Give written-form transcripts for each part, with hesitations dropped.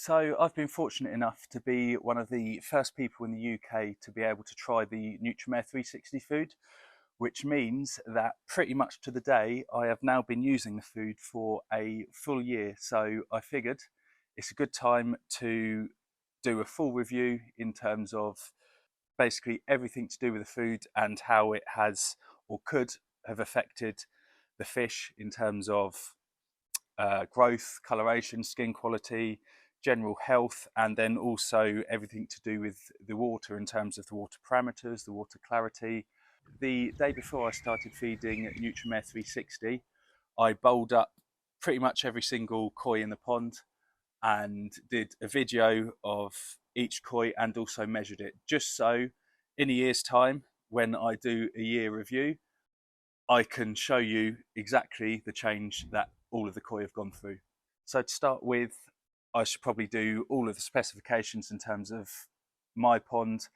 So I've been fortunate enough to be one of the first people in the UK to be able to try the Nutramare 360 food, which means that pretty much to the day I have now been using the food for a full year. So I figured it's a good time to do a full review in terms of basically everything to do with the food and how it has or could have affected the fish in terms of growth, coloration, skin quality, general health, and then also everything to do with the water in terms of the water parameters, the water clarity. The day before I started feeding Nutrimare 360, I bowled up pretty much every single koi in the pond and did a video of each koi and also measured it, just so in a year's time, when I do a year review, I can show you exactly the change that all of the koi have gone through. So to start with, I should probably do all of the specifications in terms of my pond,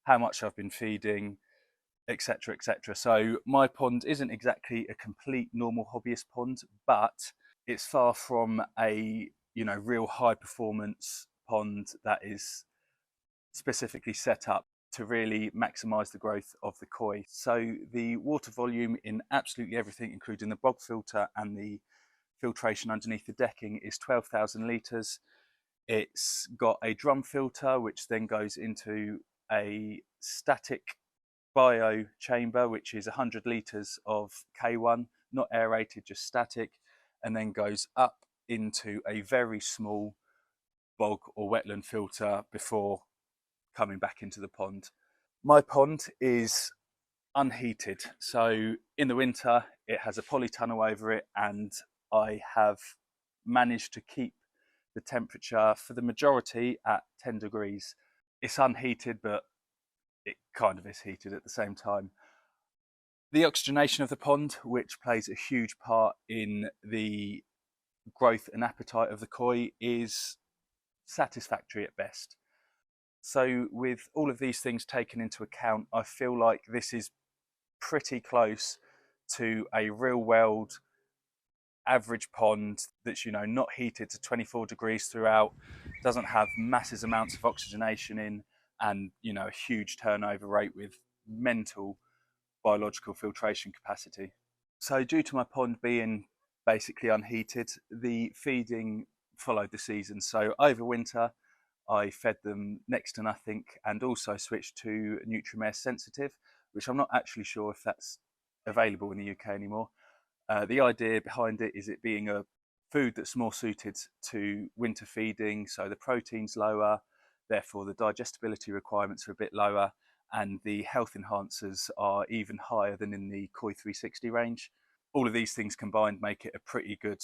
how much I've been feeding, etc, etc. So my pond isn't exactly a complete normal hobbyist pond, but it's far from a real high performance pond that is specifically set up to really maximize the growth of the koi. So the water volume in absolutely everything, including the bog filter and the filtration underneath the decking, is 12,000 litres. It's got a drum filter, which then goes into a static bio chamber, which is 100 litres of K1, not aerated, just static, and then goes up into a very small bog or wetland filter before coming back into the pond. My pond is unheated, so in the winter it has a polytunnel over it, and I have managed to keep the temperature for the majority at 10 degrees. It's unheated, but it kind of is heated at the same time. The oxygenation of the pond, which plays a huge part in the growth and appetite of the koi, is satisfactory at best. So with all of these things taken into account, I feel like this is pretty close to a real world average pond that's not heated to 24 degrees throughout, doesn't have massive amounts of oxygenation in, and a huge turnover rate with mental biological filtration capacity. So due to my pond being basically unheated, the feeding followed the season. So over winter I fed them next to nothing, and also switched to Nutrimare Sensitive, which I'm not actually sure if that's available in the UK anymore. The idea behind it is it being a food that's more suited to winter feeding, so the protein's lower, therefore the digestibility requirements are a bit lower, and the health enhancers are even higher than in the Koi 360 range. All of these things combined make it a pretty good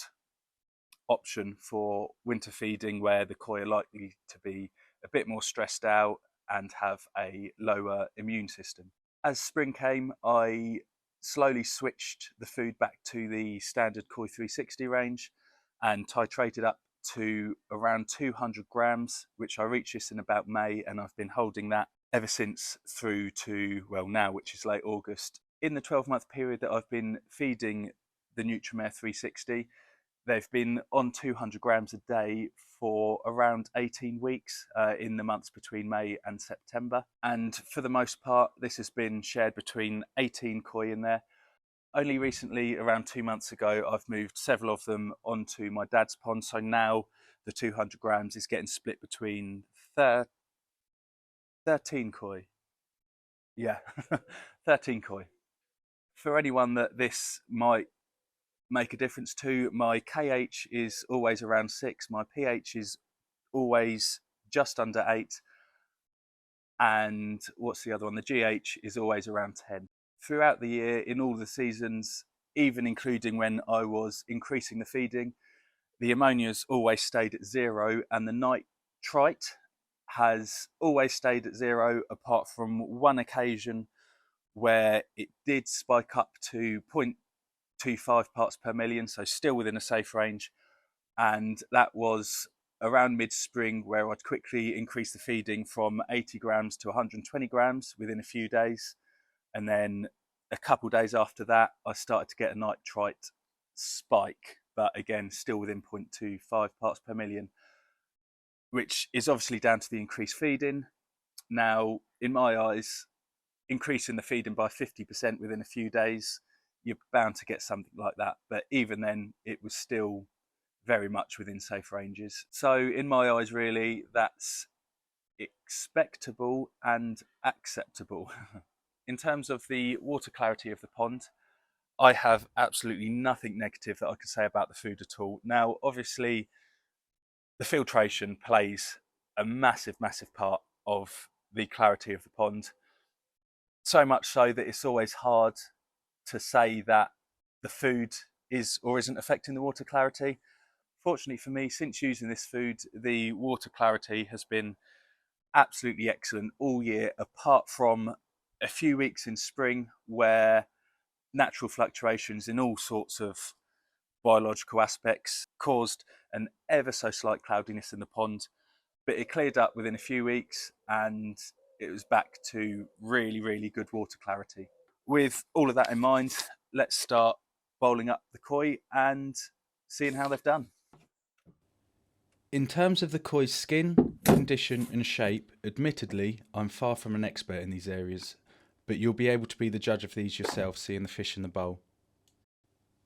option for winter feeding, where the koi are likely to be a bit more stressed out and have a lower immune system. As spring came, I slowly switched the food back to the standard Koi 360 range and titrated up to around 200 grams, which I reached this in about May, and I've been holding that ever since through to, well, now, which is late August. In the 12-month period that I've been feeding the Nutramare 360, they've been on 200 grams a day for around 18 weeks in the months between May and September. And for the most part, this has been shared between 18 koi in there. Only recently, around 2 months ago, I've moved several of them onto my dad's pond. So now the 200 grams is getting split between 13 koi. Yeah, 13 koi. For anyone that this might make a difference to, my KH is always around 6, my pH is always just under 8, and what's the other one? The GH is always around 10. Throughout the year, in all the seasons, even including when I was increasing the feeding, the ammonia's always stayed at 0, and the nitrite has always stayed at 0, apart from one occasion where it did spike up to 0.25 parts per million, so still within a safe range. And that was around mid-spring, where I'd quickly increase the feeding from 80 grams to 120 grams within a few days. And then a couple of days after that, I started to get a nitrite spike, but again, still within 0.25 parts per million, which is obviously down to the increased feeding. Now, in my eyes, increasing the feeding by 50% within a few days, you're bound to get something like that. But even then, it was still very much within safe ranges. So, in my eyes, really, that's expectable and acceptable. In terms of the water clarity of the pond, I have absolutely nothing negative that I could say about the food at all. Now, obviously, the filtration plays a massive, massive part of the clarity of the pond. So much so that it's always hard to say that the food is or isn't affecting the water clarity. Fortunately for me, since using this food, the water clarity has been absolutely excellent all year, apart from a few weeks in spring where natural fluctuations in all sorts of biological aspects caused an ever so slight cloudiness in the pond. But it cleared up within a few weeks and it was back to really, really good water clarity. With all of that in mind, let's start bowling up the koi and seeing how they've done. In terms of the koi's skin, condition and shape, admittedly, I'm far from an expert in these areas, but you'll be able to be the judge of these yourself seeing the fish in the bowl.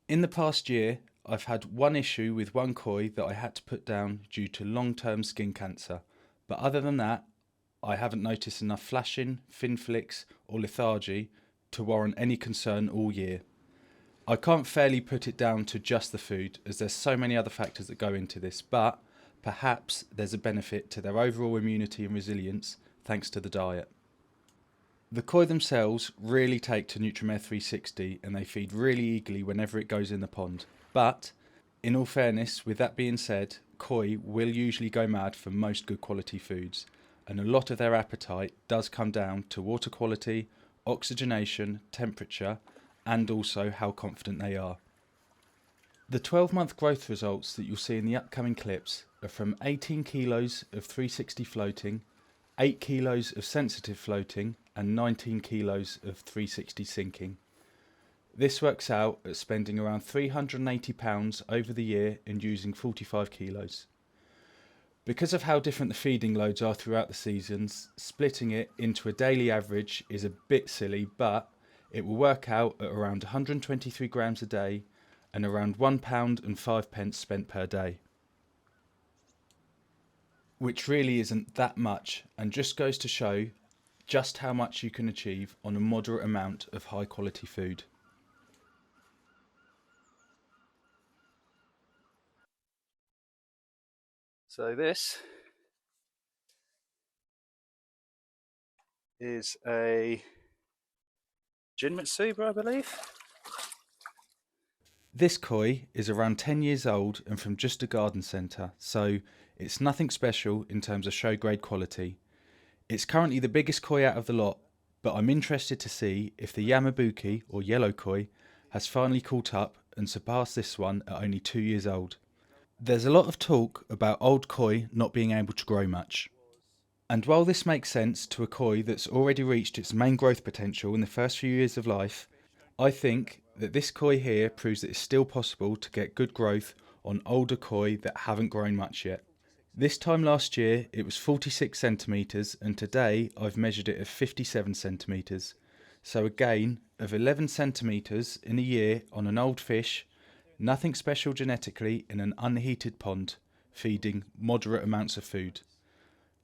In the past year, I've had one issue with one koi that I had to put down due to long-term skin cancer, but other than that, I haven't noticed enough flashing, fin flicks or lethargy to warrant any concern all year. I can't fairly put it down to just the food, as there's so many other factors that go into this, but perhaps there's a benefit to their overall immunity and resilience thanks to the diet. The koi themselves really take to Nutramare 360 and they feed really eagerly whenever it goes in the pond. But, in all fairness, with that being said, koi will usually go mad for most good quality foods, and a lot of their appetite does come down to water quality, oxygenation, temperature, and also how confident they are. The 12-month growth results that you'll see in the upcoming clips are from 18 kilos of 360 floating, 8 kilos of sensitive floating, and 19 kilos of 360 sinking. This works out at spending around £380 over the year and using 45 kilos. Because of how different the feeding loads are throughout the seasons, splitting it into a daily average is a bit silly, but it will work out at around 123 grams a day and around £1.05 spent per day. Which really isn't that much and just goes to show just how much you can achieve on a moderate amount of high quality food. So this is a gin mitsuba, I believe. This koi is around 10 years old and from just a garden centre, so it's nothing special in terms of show grade quality. It's currently the biggest koi out of the lot, but I'm interested to see if the Yamabuki or yellow koi has finally caught up and surpassed this one at only 2 years old. There's a lot of talk about old koi not being able to grow much. And while this makes sense to a koi that's already reached its main growth potential in the first few years of life, I think that this koi here proves that it's still possible to get good growth on older koi that haven't grown much yet. This time last year it was 46 centimetres and today I've measured it at 57 centimetres. So a gain of 11 centimetres in a year on an old fish, nothing special genetically in an unheated pond, feeding moderate amounts of food.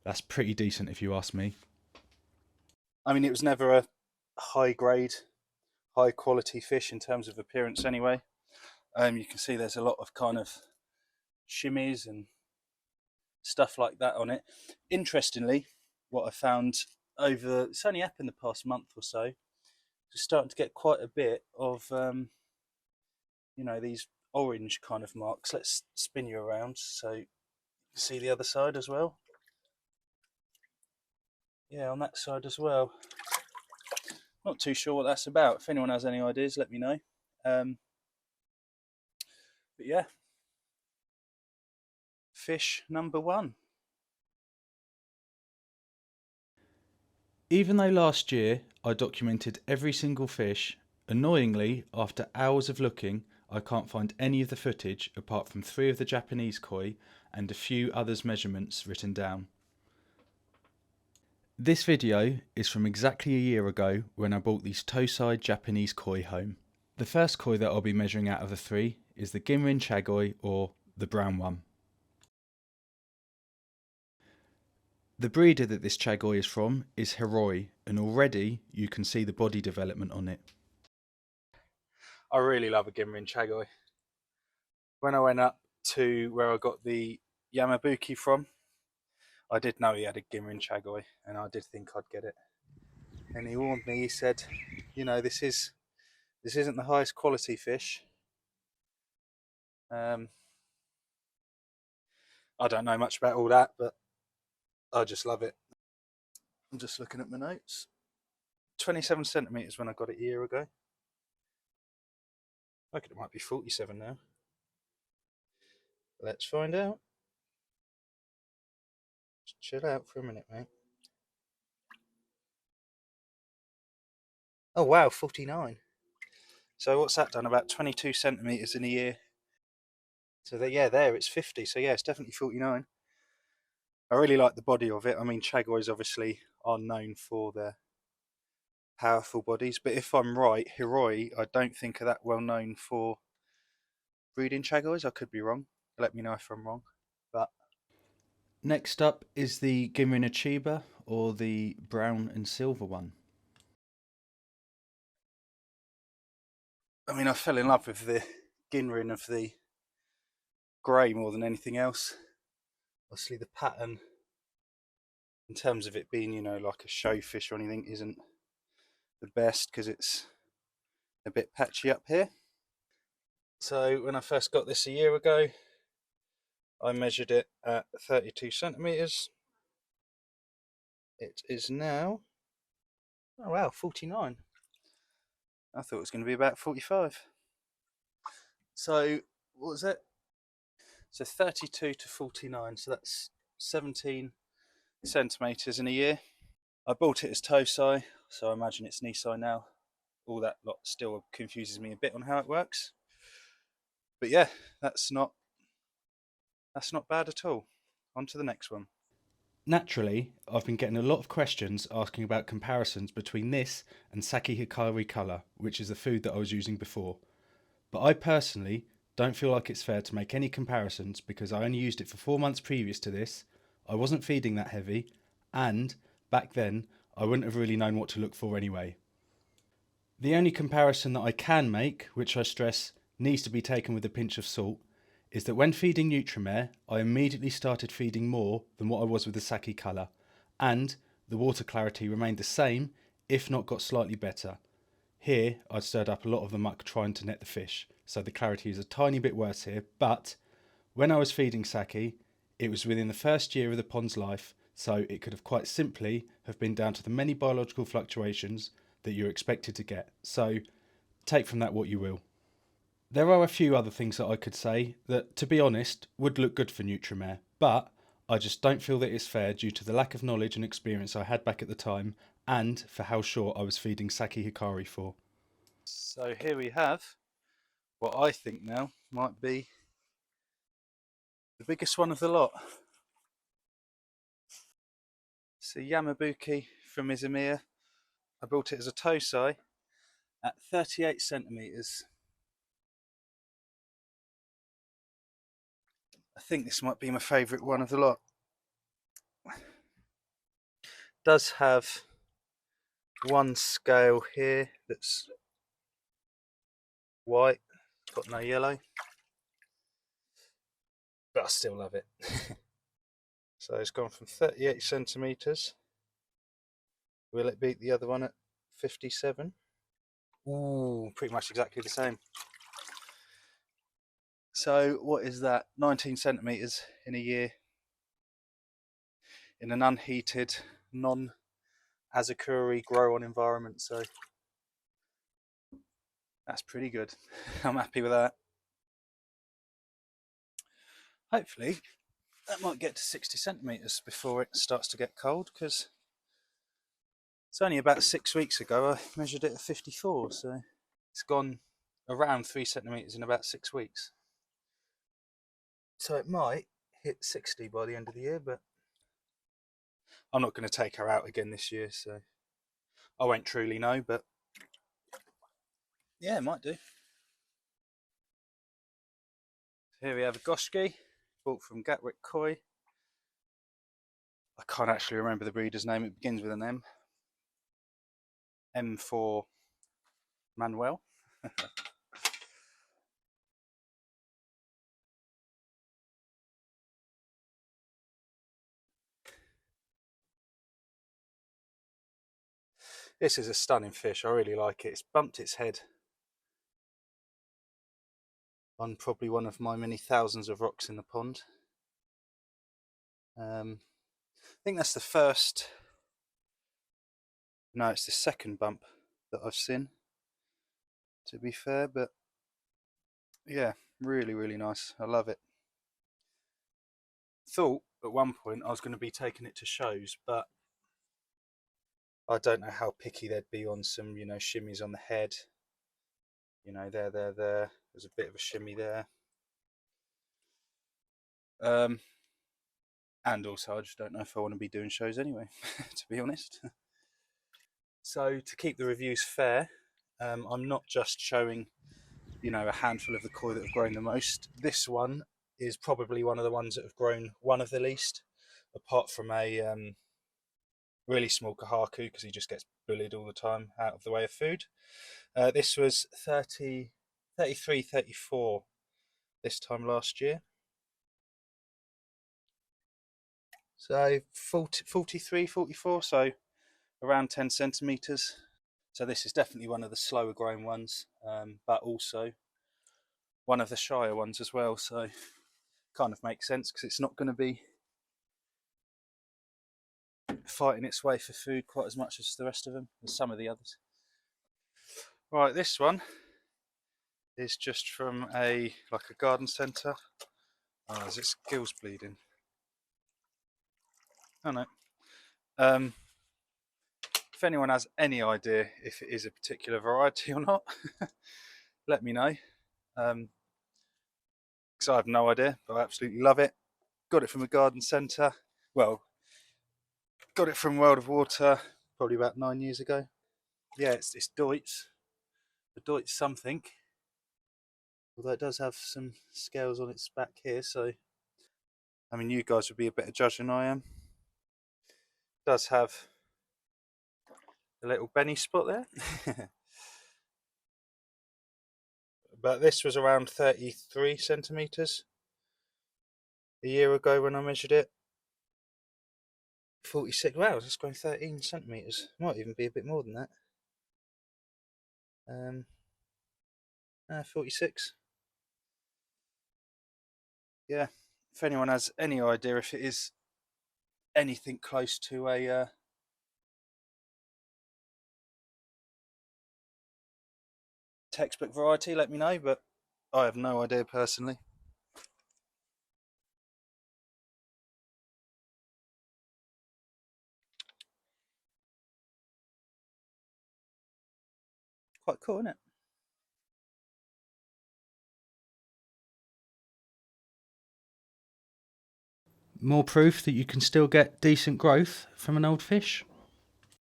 That's pretty decent if you ask me. I mean, it was never a high grade, high quality fish in terms of appearance anyway. You can see there's a lot of kind of shimmies and stuff like that on it. Interestingly, what I found it's only up in the past month or so, just starting to get quite a bit of, these orange kind of marks. Let's spin you around so you can see the other side as well. Yeah, on that side as well. Not too sure what that's about. If anyone has any ideas, let me know. But yeah, fish number one. Even though last year I documented every single fish, annoyingly, after hours of looking, I can't find any of the footage apart from 3 of the Japanese koi and a few others' measurements written down. This video is from exactly a year ago when I bought these toe-side Japanese koi home. The first koi that I'll be measuring out of the three is the Ginrin Chagoi, or the brown one. The breeder that this Chagoi is from is Hiroi, and already you can see the body development on it. I really love a Ginrin Chagoi. When I went up to where I got the Yamabuki from, I did know he had a Ginrin Chagoi, and I did think I'd get it. And he warned me, he said, you know, this isn't the highest quality fish. I don't know much about all that, but I just love it. I'm just looking at my notes. 27 centimetres when I got it a year ago. I reckon it might be 47 now. Let's find out. Just chill out for a minute, mate. Oh wow, 49. So what's that done? About 22 centimetres in a year. So yeah, there it's 50. So yeah, it's definitely 49. I really like the body of it. I mean, Chagois obviously are known for their powerful bodies, but if I'm right, Hiroi, I don't think are that well known for breeding Chagois. I could be wrong. Let me know if I'm wrong. But Next up is the Ginrin Achiba, or the brown and silver one. I mean, I fell in love with the Ginrin of the grey more than anything else. Obviously, the pattern, in terms of it being, you know, like a show fish or anything, isn't the best because it's a bit patchy up here. So when I first got this a year ago, I measured it at 32 centimetres. It is now, oh wow, 49. I thought it was going to be about 45. So what was it? So 32 to 49, so that's 17 centimetres in a year. I bought it as Tosai, so I imagine it's Nisai now. All that lot still confuses me a bit on how it works. But yeah, that's not bad at all. On to the next one. Naturally, I've been getting a lot of questions asking about comparisons between this and Saki Hikari colour, which is the food that I was using before. But I personally don't feel like it's fair to make any comparisons because I only used it for 4 months previous to this, I wasn't feeding that heavy, and back then I wouldn't have really known what to look for anyway. The only comparison that I can make, which I stress needs to be taken with a pinch of salt, is that when feeding Nutramare, I immediately started feeding more than what I was with the Saki colour, and the water clarity remained the same, if not got slightly better. Here, I'd stirred up a lot of the muck trying to net the fish, so the clarity is a tiny bit worse here, but when I was feeding Saki, it was within the first year of the pond's life, so it could have quite simply have been down to the many biological fluctuations that you're expected to get, so take from that what you will. There are a few other things that I could say that, to be honest, would look good for Nutramare, but I just don't feel that it's fair due to the lack of knowledge and experience I had back at the time, and for how short I was feeding Saki Hikari for. So here we have what I think now might be the biggest one of the lot. It's a Yamabuki from Izumia. I bought it as a Tosai at 38 centimetres. I think this might be my favourite one of the lot. Does have one scale here that's white, got no yellow, but I still love it. So it's gone from 38 centimetres. Will it beat the other one at 57? Ooh, pretty much exactly the same. So what is that? 19 centimetres in a year in an unheated, non-Azakuri grow-on environment. So that's pretty good. I'm happy with that. Hopefully that might get to 60 centimetres before it starts to get cold, because it's only about 6 weeks ago I measured it at 54, so it's gone around 3 centimetres in about 6 weeks. So it might hit 60 by the end of the year, but I'm not going to take her out again this year, so I won't truly know, but yeah, it might do. Here we have a Goshki, bought from Gatwick Koi. I can't actually remember the breeder's name, it begins with an M. M for Manuel. This is a stunning fish, I really like it. It's bumped its head on probably one of my many thousands of rocks in the pond. I think that's the first, no, it's the second bump that I've seen, to be fair, but yeah, really, really nice. I love it. Thought at one point I was going to be taking it to shows, but I don't know how picky they'd be on some, shimmies on the head. There. There's a bit of a shimmy there. And also, I just don't know if I want to be doing shows anyway, to be honest. So to keep the reviews fair, I'm not just showing, a handful of the koi that have grown the most. This one is probably one of the ones that have grown one of the least, apart from a really small kahaku, because he just gets bullied all the time out of the way of food. This was 30, 33, 34 this time last year. So 40, 43, 44, so around 10 centimetres. So this is definitely one of the slower growing ones, but also one of the shyer ones as well. So kind of makes sense because it's not going to be fighting its way for food quite as much as the rest of them, as some of the others. Right, this one is just from a garden centre. Oh, is its gills bleeding? Oh no. If anyone has any idea if it is a particular variety or not, let me know. Because I have no idea, but I absolutely love it. Got it from a garden centre. Well, got it from World of Water probably about 9 years ago. Yeah, it's Deutz. The Deutz something. Although it does have some scales on its back here, so I mean, you guys would be a better judge than I am. It does have a little Benny spot there. But this was around 33 centimetres a year ago when I measured it. 46, wow, that's going 13 centimetres. Might even be a bit more than that. 46. Yeah, if anyone has any idea if it is anything close to a textbook variety, let me know, but I have no idea personally. Quite cool, isn't it? More proof that you can still get decent growth from an old fish.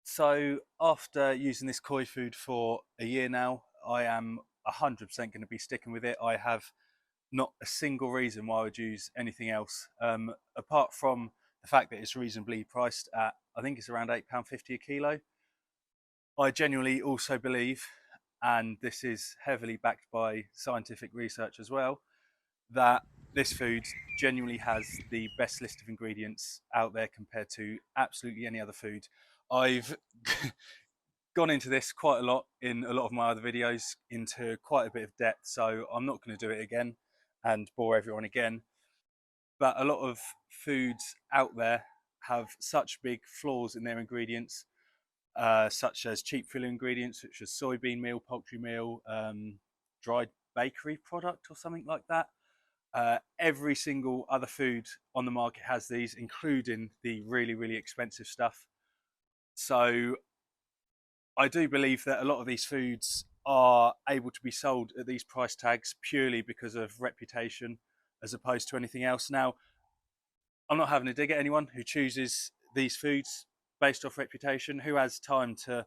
So after using this koi food for a year now, I am 100% going to be sticking with it. I have not a single reason why I would use anything else, apart from the fact that it's reasonably priced at, I think it's around £8.50 a kilo. I genuinely also believe, and this is heavily backed by scientific research as well, that this food genuinely has the best list of ingredients out there compared to absolutely any other food. I've gone into this quite a lot in a lot of my other videos, into quite a bit of depth, so I'm not going to do it again and bore everyone again. But a lot of foods out there have such big flaws in their ingredients, such as cheap filler ingredients, such as soybean meal, poultry meal, dried bakery product or something like that. Every single other food on the market has these, including the really, really expensive stuff. So I do believe that a lot of these foods are able to be sold at these price tags purely because of reputation as opposed to anything else. Now, I'm not having a dig at anyone who chooses these foods based off reputation, who has time to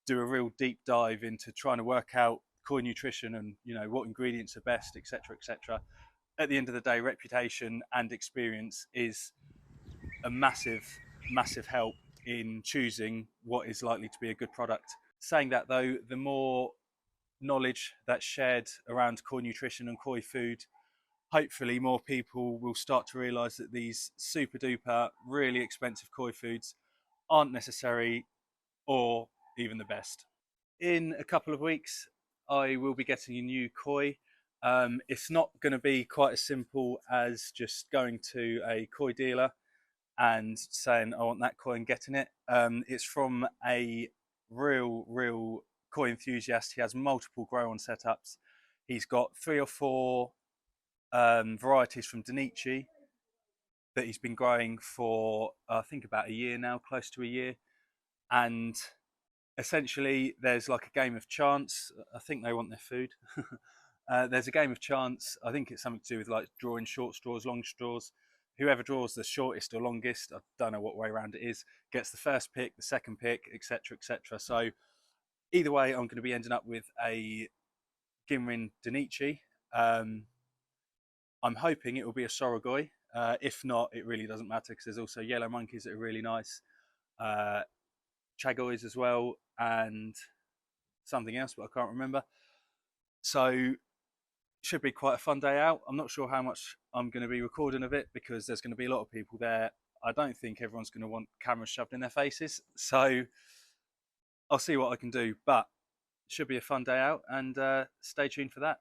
do a real deep dive into trying to work out koi nutrition and what ingredients are best, etc., etc. At the end of the day, reputation and experience is a massive help in choosing what is likely to be a good product. Saying that though, the more knowledge that's shared around koi nutrition and koi food, hopefully more people will start to realize that these super duper really expensive koi foods aren't necessary or even the best. In a couple of weeks, I will be getting a new koi. It's not going to be quite as simple as just going to a koi dealer and saying I want that koi and getting it. It's from a real koi enthusiast. He has multiple grow on setups. He's got 3 or 4 varieties from Danichi that he's been growing for I think about a year now, close to a year. And essentially, there's like a game of chance. I think they want their food. There's a game of chance. I think it's something to do with like drawing short straws, long straws. Whoever draws the shortest or longest, I don't know what way around it is, gets the first pick, the second pick, etc., etc. So either way, I'm going to be ending up with a Ginrin Danichi. I'm hoping it will be a Sorogoi. If not, it really doesn't matter because there's also yellow monkeys that are really nice, Chagois as well, and something else, but I can't remember. So should be quite a fun day out. I'm not sure how much I'm going to be recording of it because there's going to be a lot of people there. I don't think everyone's going to want cameras shoved in their faces, so I'll see what I can do. But it should be a fun day out, and stay tuned for that.